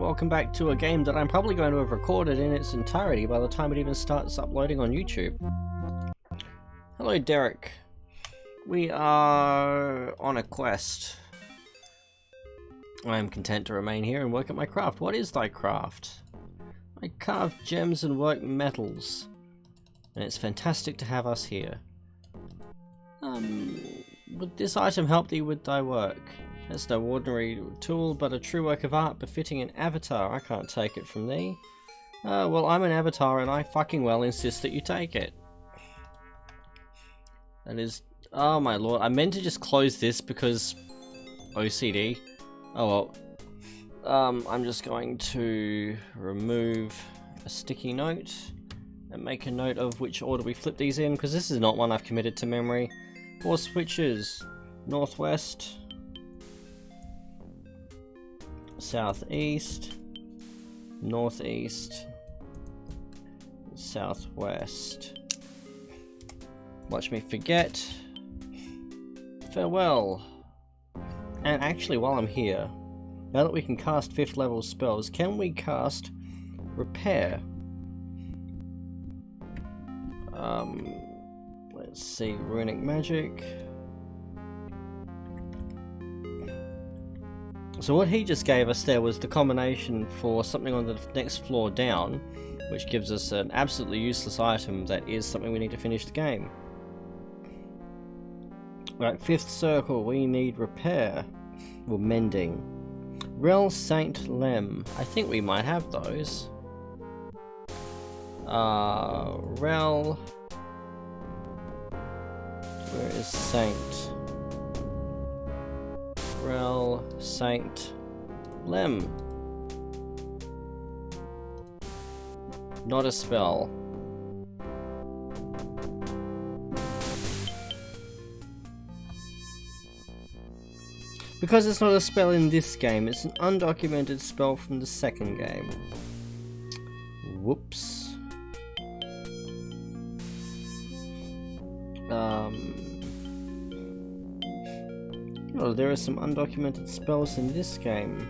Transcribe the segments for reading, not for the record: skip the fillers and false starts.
welcome back to a game that I'm probably going to have recorded in its entirety by the time it even starts uploading on YouTube. Hello Derek. We are on a quest. I am content to remain here and work at my craft. What is thy craft? I carve gems and work metals. And it's fantastic to have us here. Would this item help thee with thy work? It's no ordinary tool, but a true work of art befitting an avatar. I can't take it from thee. Well, I'm an avatar and I fucking well insist that you take it. That is... oh my lord, I meant to just close this because... OCD. Oh well. I'm just going to remove a sticky note and make a note of which order we flip these in, because this is not one I've committed to memory. 4 switches. Northwest. Southeast, northeast, southwest. Watch me forget. Farewell. And actually, while I'm here, now that we can cast 5th level spells, can we cast repair? Let's see, runic magic. So what he just gave us there was the combination for something on the next floor down, which gives us an absolutely useless item that is something we need to finish the game. Right, 5th circle, we need repair, or mending. Rel Saint Lem, I think we might have those. Rel... where is Saint? Rel Saint Lem. Not a spell. Because it's not a spell in this game, it's an undocumented spell from the second game. Whoops. Oh, there are some undocumented spells in this game.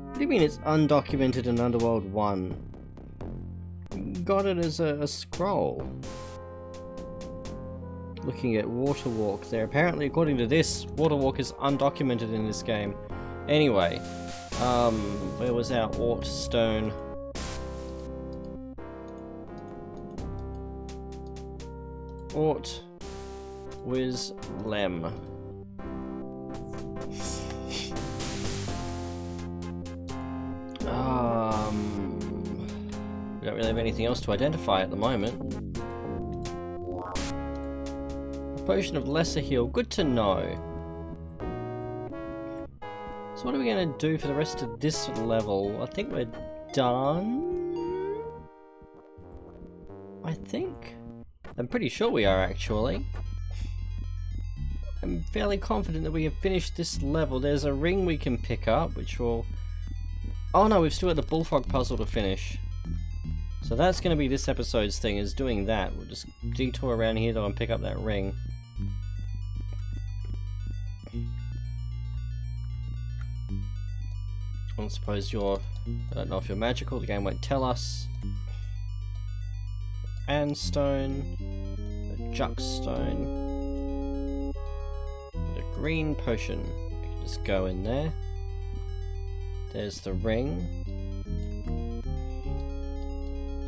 What do you mean it's undocumented in Underworld 1? Got it as a scroll. Looking at Water Walk there. Apparently, according to this, Water Walk is undocumented in this game. Anyway, where was our Ort Stone? Ort Wiz Lem. We don't really have anything else to identify at the moment. A potion of lesser heal, good to know. So what are we going to do for the rest of this level? I think we're done. I think. I'm pretty sure we are actually. I'm fairly confident that we have finished this level. There's a ring we can pick up, which will... oh no, we've still got the Bullfrog puzzle to finish. So that's going to be this episode's thing, is doing that. We'll just detour around here though and pick up that ring. I suppose you're... I don't know if you're magical, the game won't tell us. And stone. A Juck stone. And a green potion. We can just go in there. There's the ring.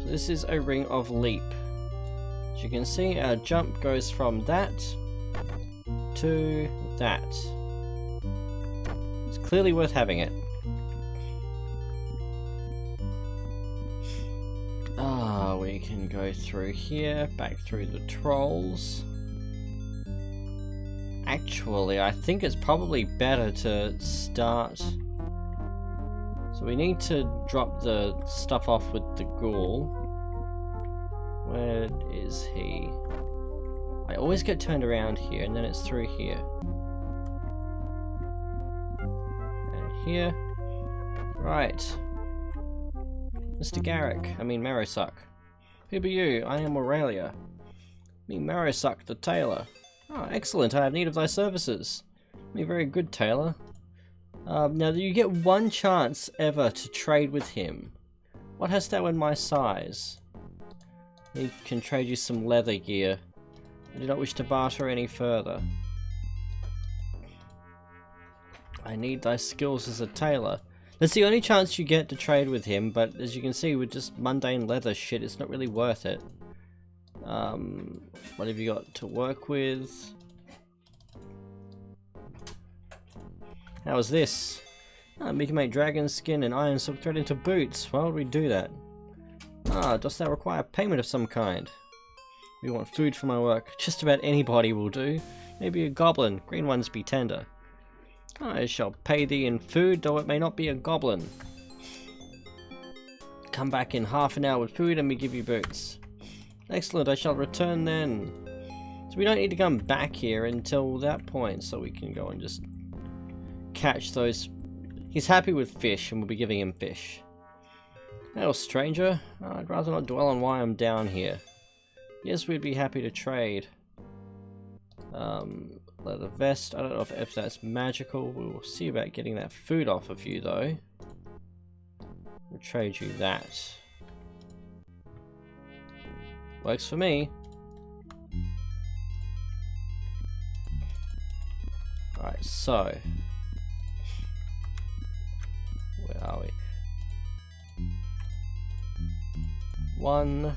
So this is a ring of leap. As you can see, our jump goes from that to that. It's clearly worth having it. We can go through here, back through the trolls. Actually, I think it's probably better to start... so we need to drop the stuff off with the ghoul. Where is he? I always get turned around here, and then it's through here. And here. Right. Mr. Garrick, I mean Marrowsuck. Who be you? I am Aurelia. Me Marrowsuck the tailor. Oh, excellent, I have need of thy services. Me very good tailor. Now you get one chance ever to trade with him. What hast thou in my size? He can trade you some leather gear. I do not wish to barter any further. I need thy skills as a tailor. That's the only chance you get to trade with him, but as you can see, with just mundane leather shit, it's not really worth it. What have you got to work with? How is this? We can make dragon skin and iron silk thread into boots. Why would we do that? Dost thou require payment of some kind? We want food for my work. Just about anybody will do. Maybe a goblin. Green ones be tender. I shall pay thee in food, though it may not be a goblin. Come back in half an hour with food and we give you boots. Excellent, I shall return then. So we don't need to come back here until that point, so we can go and just catch those. He's happy with fish and we'll be giving him fish. Hail, stranger. I'd rather not dwell on why I'm down here. Yes, we'd be happy to trade. Leather vest. I don't know if that's magical. We'll see about getting that food off of you, though. We'll trade you that. Works for me. Alright, so. Where are we? One.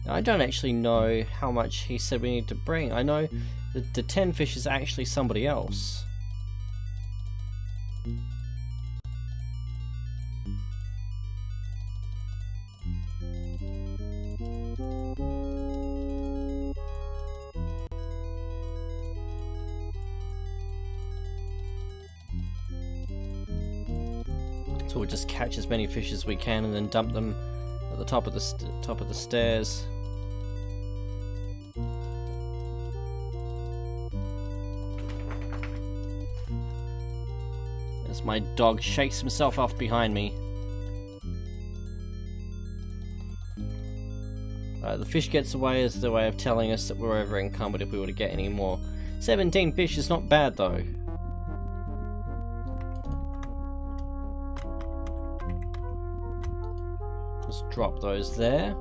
Now, I don't actually know how much he said we need to bring. I know that the 10 fish is actually somebody else. So we'll just catch as many fish as we can and then dump them at the top of the stairs. As my dog shakes himself off behind me. The fish gets away as the way of telling us that we're over encumbered if we were to get any more. 17 fish is not bad though. Just drop those there.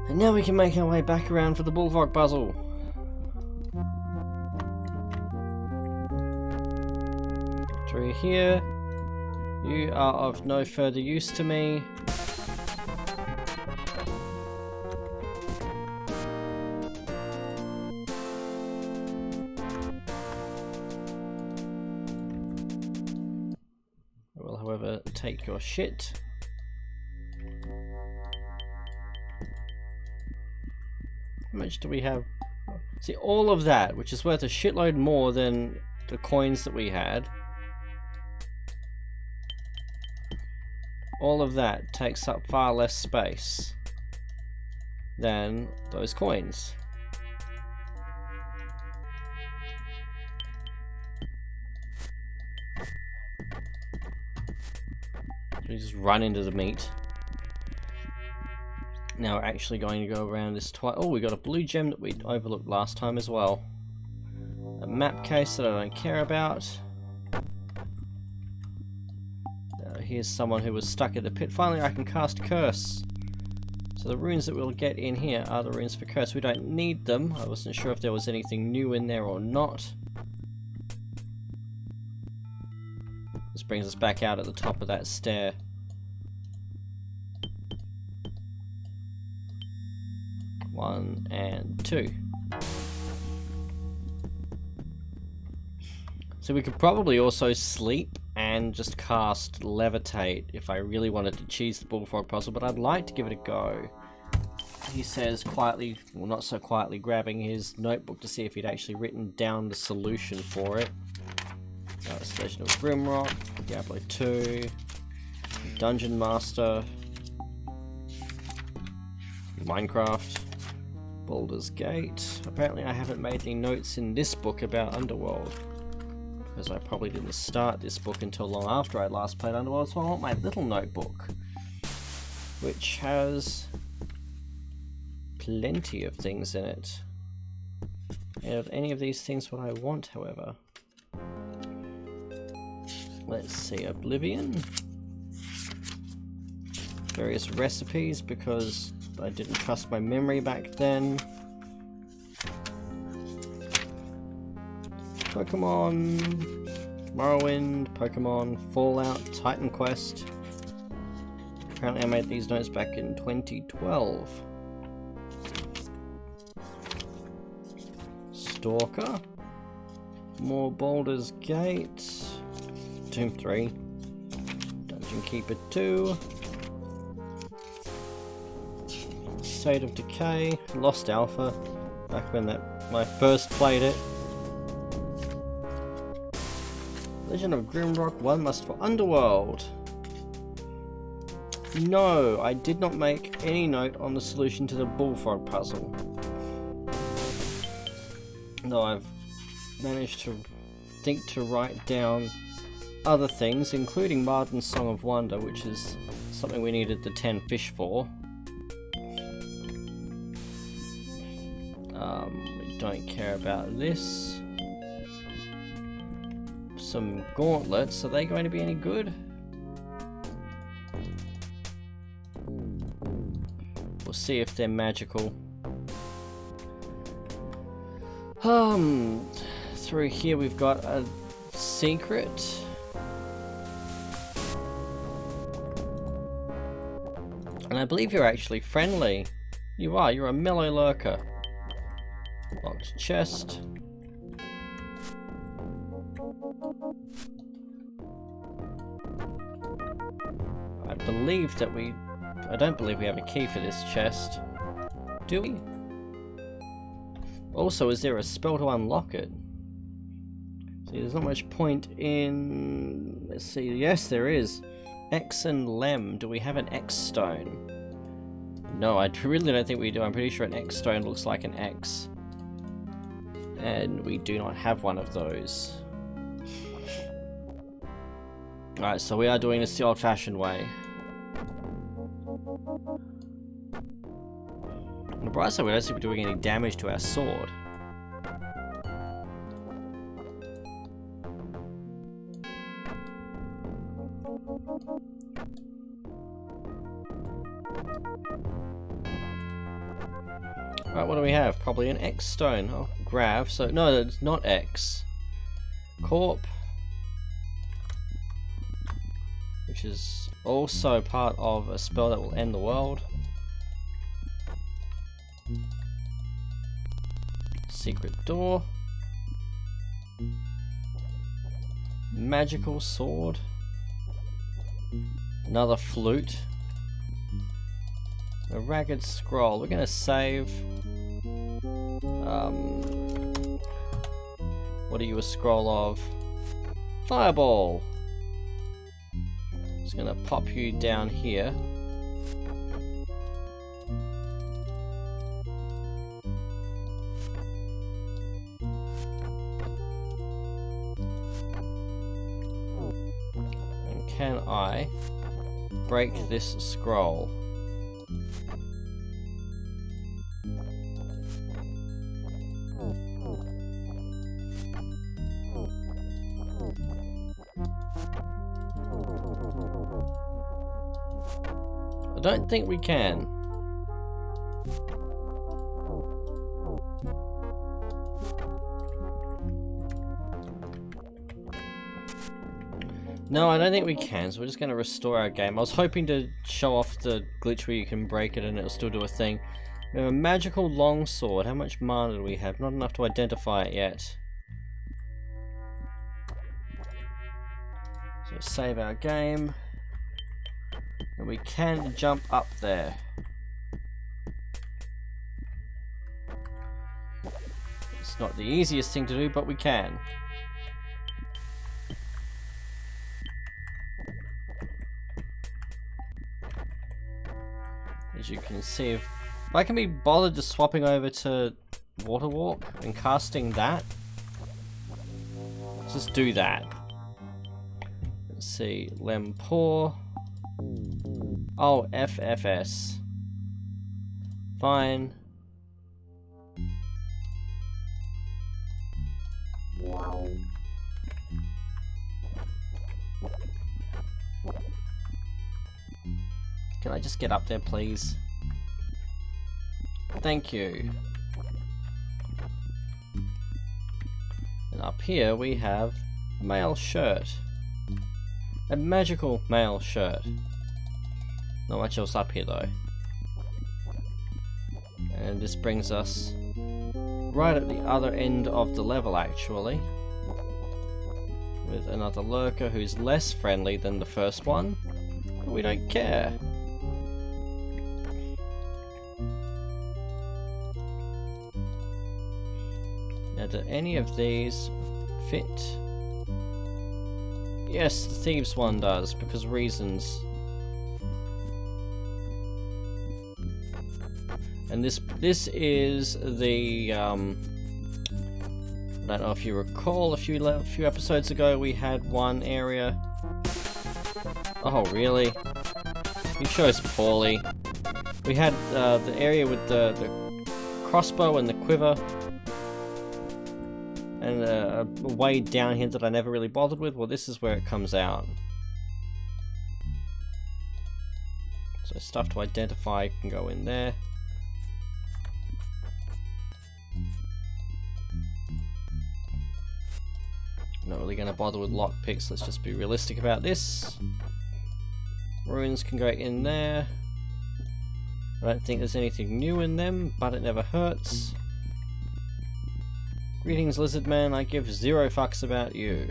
And now we can make our way back around for the Bullfrog puzzle. Through here. You are of no further use to me. I will, however, take your shit. How much do we have? See, all of that, which is worth a shitload more than the coins that we had. All of that takes up far less space than those coins. We just run into the meat. Now we're actually going to go around this twice. Oh, we got a blue gem that we overlooked last time as well. A map case that I don't care about. Here's someone who was stuck in the pit. Finally, I can cast Curse. So the runes that we'll get in here are the runes for Curse. We don't need them. I wasn't sure if there was anything new in there or not. This brings us back out at the top of that stair. One and two. So we could probably also sleep and just cast Levitate if I really wanted to cheese the Bullfrog puzzle, but I'd like to give it a go. He says quietly, well not so quietly, grabbing his notebook to see if he'd actually written down the solution for it. Station of Grimrock, Diablo 2, Dungeon Master, Minecraft, Baldur's Gate. Apparently I haven't made any notes in this book about Underworld, because I probably didn't start this book until long after I last played Underworld, so I want my little notebook, which has plenty of things in it. Are any of these things what I want, however? Let's see, Oblivion. Various recipes, because I didn't trust my memory back then. Pokemon, Morrowind, Pokemon, Fallout, Titan Quest. Apparently I made these notes back in 2012. Stalker. More Baldur's Gate. Doom 3. Dungeon Keeper 2. State of Decay. Lost Alpha. Back when I first played it. Legend of Grimrock 1 Must for Underworld. No, I did not make any note on the solution to the Bullfrog puzzle. Though I've managed to think to write down other things, including Marden's Song of Wonder, which is something we needed the 10 fish for. We don't care about this. Some gauntlets, are they going to be any good? We'll see if they're magical. Through here we've got a secret. And I believe you're actually friendly. You are, you're a mellow lurker. Locked chest. I don't believe we have a key for this chest. Do we? Also, is there a spell to unlock it? See, there's not much point in... Let's see, yes there is. X and Lem. Do we have an X stone? No, I really don't think we do. I'm pretty sure an X stone looks like an X. And we do not have one of those. Alright, so we are doing this the old-fashioned way. On the bright side, we don't seem to be doing any damage to our sword. Right, what do we have? Probably an X stone. Oh, Grav. So, no, it's not X. Corp. Which is also part of a spell that will end the world. Secret door. Magical sword. Another flute. A ragged scroll. We're gonna save. What are you a scroll of? Fireball! Just gonna pop you down here. And can I break this scroll? I don't think we can. No, I don't think we can, so we're just going to restore our game. I was hoping to show off the glitch where you can break it and it'll still do a thing. We have a magical longsword. How much mana do we have? Not enough to identify it yet. So save our game. And we can jump up there. It's not the easiest thing to do, but we can. As you can see, if I can be bothered just swapping over to Water Walk and casting that, let's just do that. Let's see, Lempor. Oh, FFS. Fine. Can I just get up there, please? Thank you. And up here we have a male shirt. A magical male shirt. Not much else up here though. And this brings us right at the other end of the level actually. With another lurker who's less friendly than the first one. But we don't care. Now, do any of these fit? Yes, the thieves one does, because reasons. And this is the I don't know if you recall a few episodes ago we had one area. Oh really? You chose poorly. We had the area with the crossbow and the quiver. And a way down here that I never really bothered with. Well, this is where it comes out. So stuff to identify can go in there. Not really going to bother with lockpicks. Let's just be realistic about this. Runes can go in there. I don't think there's anything new in them, but it never hurts. Greetings, lizard man, I give 0 fucks about you.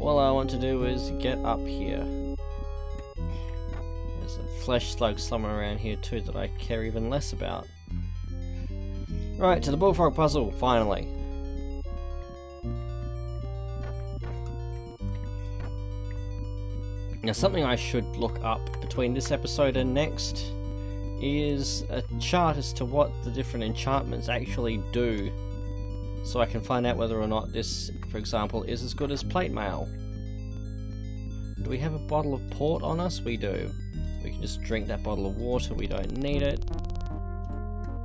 All I want to do is get up here. There's a flesh slug somewhere around here too that I care even less about. Right, to the Bullfrog puzzle, finally. Now something I should look up between this episode and next is a chart as to what the different enchantments actually do. So I can find out whether or not this, for example, is as good as plate mail. Do we have a bottle of port on us? We do. We can just drink that bottle of water, we don't need it.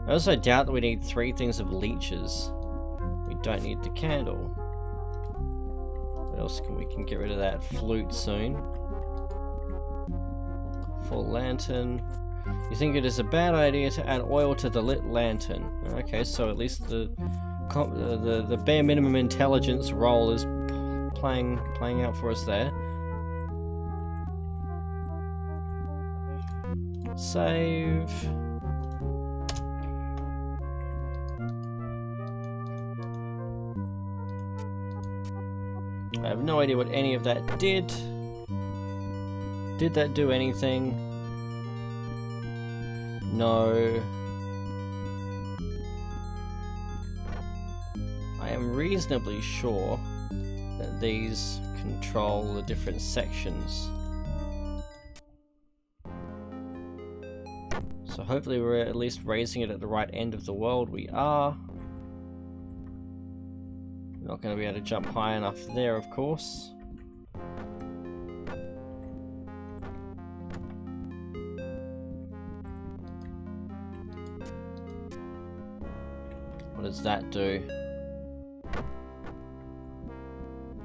I also doubt that we need 3 things of leeches. We don't need the candle. What else can we get rid of that flute soon. Full lantern. You think it is a bad idea to add oil to the lit lantern. Okay, so at least the bare minimum intelligence role is playing out for us there. Save. I have no idea what any of that did. Did that do anything? No. I am reasonably sure that these control the different sections. So hopefully we're at least raising it at the right end of the world. We are. We're not going to be able to jump high enough there, of course. What does that do?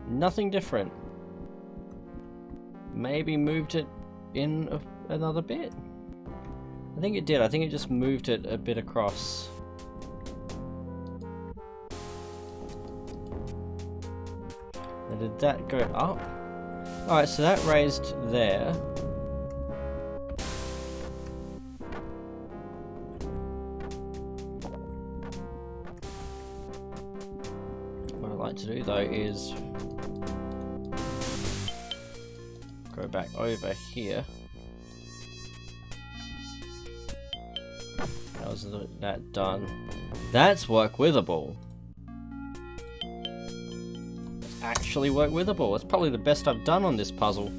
Nothing different. Maybe moved it in another bit. I think it did. I think it just moved it a bit across. And did that go up? Alright, so that raised there. What I'd like to do though is go back over here. How's that done? That's work withable. Actually work withable. It's probably the best I've done on this puzzle.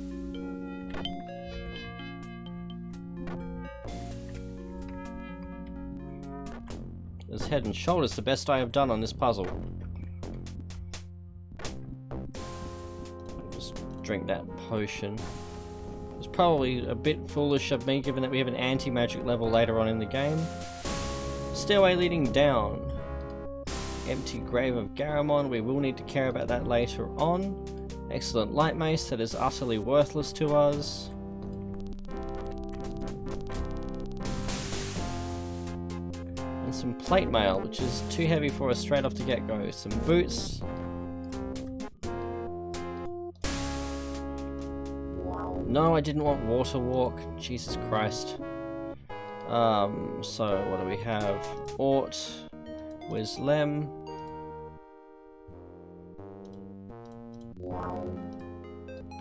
It's head and shoulders the best I have done on this puzzle. Just drink that potion. It's probably a bit foolish of me given that we have an anti-magic level later on in the game. Stairway leading down. empty grave of Garamond. We will need to care about that later on. Excellent light mace that is utterly worthless to us. And some plate mail, which is too heavy for us straight off the get-go. Some boots. No, I didn't want water walk. Jesus Christ. So what do we have? Ort, Wislem.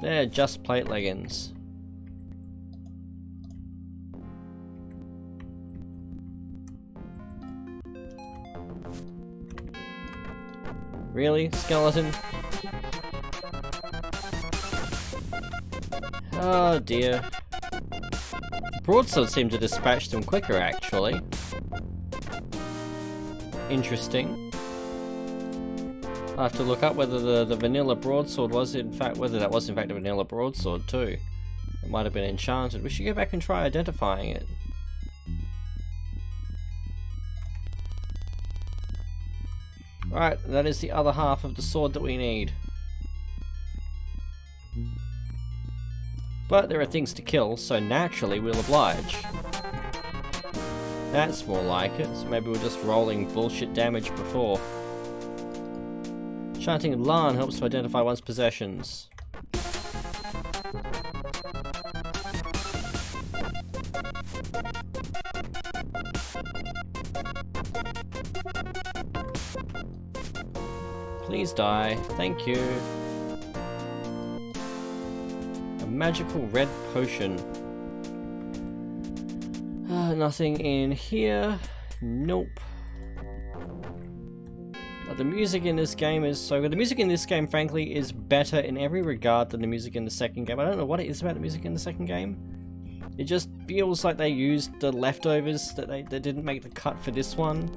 They're just plate leggings. Really? Skeleton? Oh dear. Broadsword seemed to dispatch them quicker, actually. Interesting. I'll have to look up whether the vanilla broadsword was in fact, whether that was in fact a vanilla broadsword too. It might have been enchanted. We should go back and try identifying it. Right, that is the other half of the sword that we need. But there are things to kill, so naturally we'll oblige. That's more like it, so maybe we're just rolling bullshit damage before. Chanting Lan helps to identify one's possessions. Please die, thank you. Magical red potion. Nothing in here. Nope. The music in this game is so good. The music in this game, frankly, is better in every regard than the music in the second game. I don't know what it is about the music in the second game. It just feels like they used the leftovers that they didn't make the cut for this one,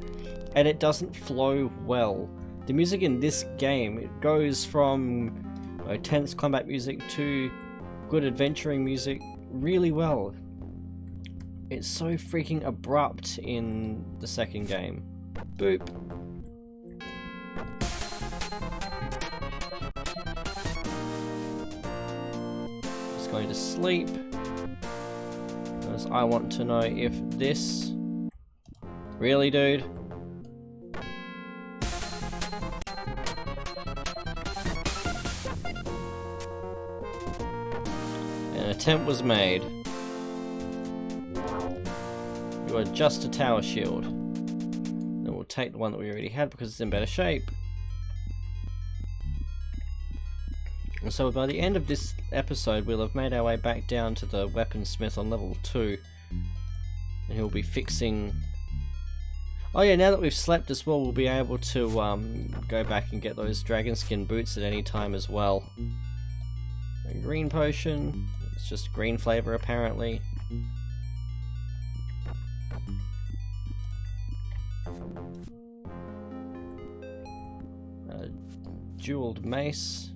and it doesn't flow well. The music in this game, it goes from tense combat music to good adventuring music really well. It's so freaking abrupt in the second game. Boop. Just going to sleep. Because I want to know if this... Really, dude? An attempt was made. You are just a tower shield. Then we'll take the one that we already had because it's in better shape. And so by the end of this episode we'll have made our way back down to the weaponsmith on level 2. And he'll be fixing... Oh yeah, now that we've slept as well, we'll be able to go back and get those dragon skin boots at any time as well. A green potion. It's just green flavor apparently. A jeweled mace,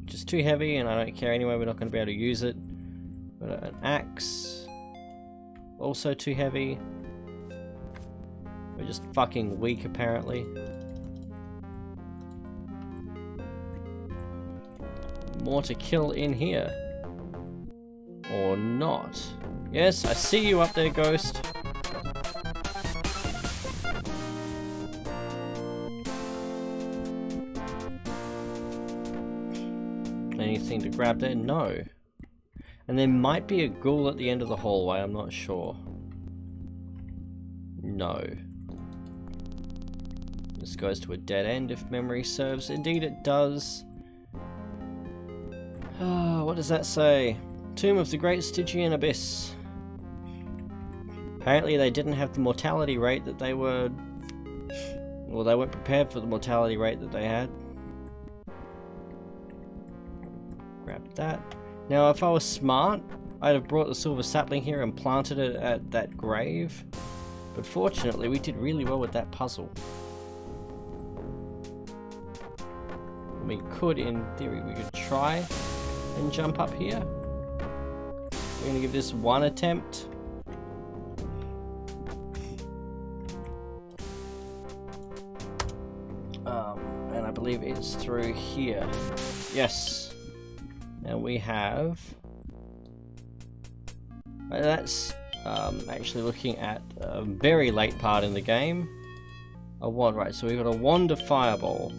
which is too heavy and I don't care anyway, we're not going to be able to use it. But an axe, also too heavy. We're just fucking weak apparently. More to kill in here. Or not. Yes, I see you up there, ghost. Anything to grab there? No. And there might be a ghoul at the end of the hallway, I'm not sure. No. This goes to a dead end if memory serves. Indeed it does. What does that say? Tomb of the Great Stygian Abyss. Apparently they didn't have the mortality rate that they were... Well, they weren't prepared for the mortality rate that they had. Grab that. Now, if I was smart, I'd have brought the silver sapling here and planted it at that grave. But fortunately, we did really well with that puzzle. We could, in theory, we could try and jump up here. We're going to give this one attempt. And I believe it's through here. Yes. And we have... That's actually looking at a very late part in the game. A wand, right, so we've got a wand of fireball.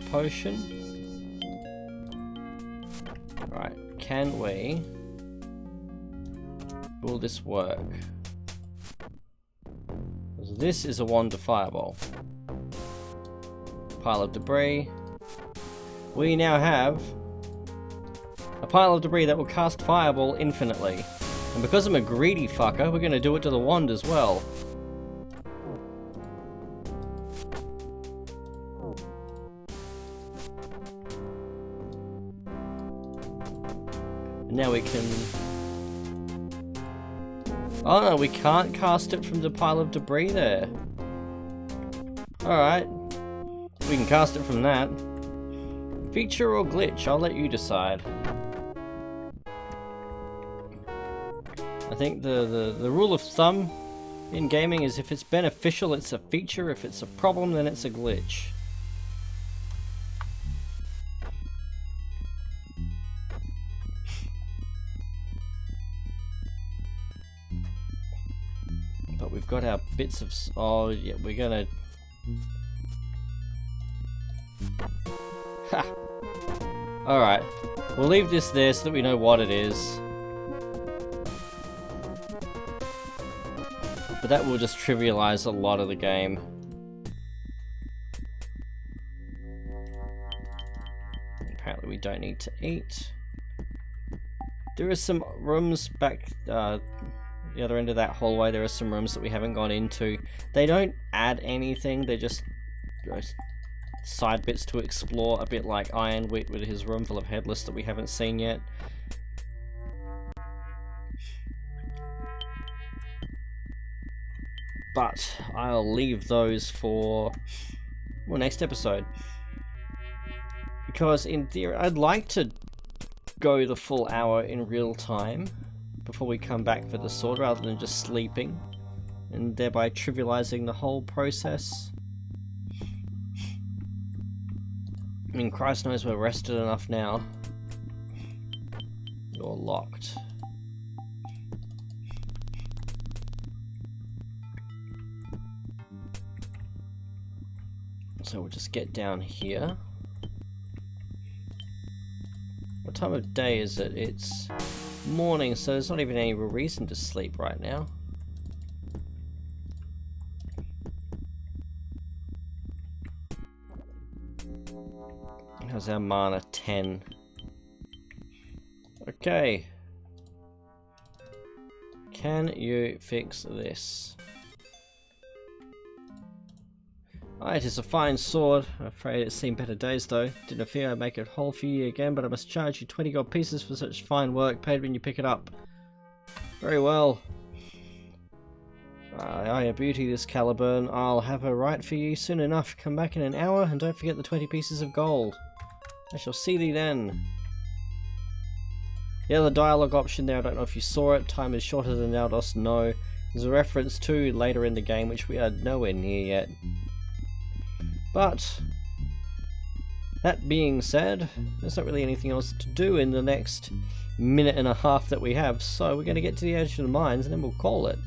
A potion. Right, can we... will this work? This is a wand of fireball. Pile of debris. We now have a pile of debris that will cast fireball infinitely. And because I'm a greedy fucker, we're going to do it to the wand as well. And now we can... oh no, we can't cast it from the pile of debris there. Alright. We can cast it from that. Feature or glitch, I'll let you decide. I think the rule of thumb in gaming is if it's beneficial, it's a feature. If it's a problem, then it's a glitch. But we've got our bits of... oh, yeah, we're gonna... ha! Alright. We'll leave this there so that we know what it is. But that will just trivialize a lot of the game. Apparently we don't need to eat. There are some rooms back the other end of that hallway. There are some rooms that we haven't gone into. They don't add anything, they're just side bits to explore, a bit like Ironwit with his room full of headless that we haven't seen yet. But I'll leave those for, well, next episode. Because in theory, I'd like to go the full hour in real time before we come back for the sword, rather than just sleeping and thereby trivializing the whole process. I mean, Christ knows we're rested enough now. You're locked. So we'll just get down here. What time of day is it? It's morning, so there's not even any real reason to sleep right now. How's our mana? 10. Okay. Can you fix this? It is a fine sword. I'm afraid it's seen better days though. Didn't fear I'd make it whole for you again, but I must charge you 20 gold pieces for such fine work, paid when you pick it up. Very well. A beauty, this Caliburn. I'll have her right for you soon enough. Come back in an hour, and don't forget the 20 pieces of gold. I shall see thee then. Yeah, the dialogue option there, I don't know if you saw it. Time is shorter than thou dost know. There's a reference to later in the game, which we are nowhere near yet. But, that being said, there's not really anything else to do in the next minute and a half that we have, so we're going to get to the edge of the mines and then we'll call it.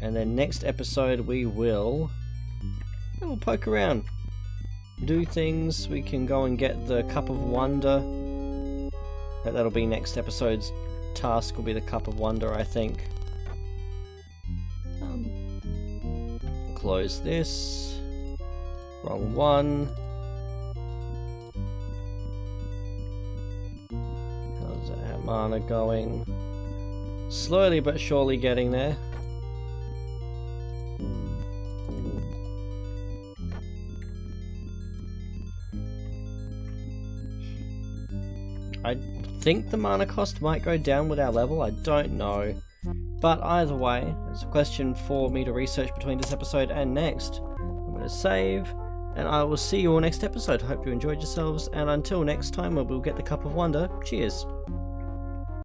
And then next episode we'll poke around, do things. We can go and get the Cup of Wonder. That'll be next episode's task, will be the Cup of Wonder, I think. Close this. Wrong one. How's our mana going? Slowly but surely getting there. I think the mana cost might go down with our level, I don't know. But either way, it's a question for me to research between this episode and next. I'm going to save, and I will see you all next episode. Hope you enjoyed yourselves, and until next time, we'll get the Cup of Wonder. Cheers!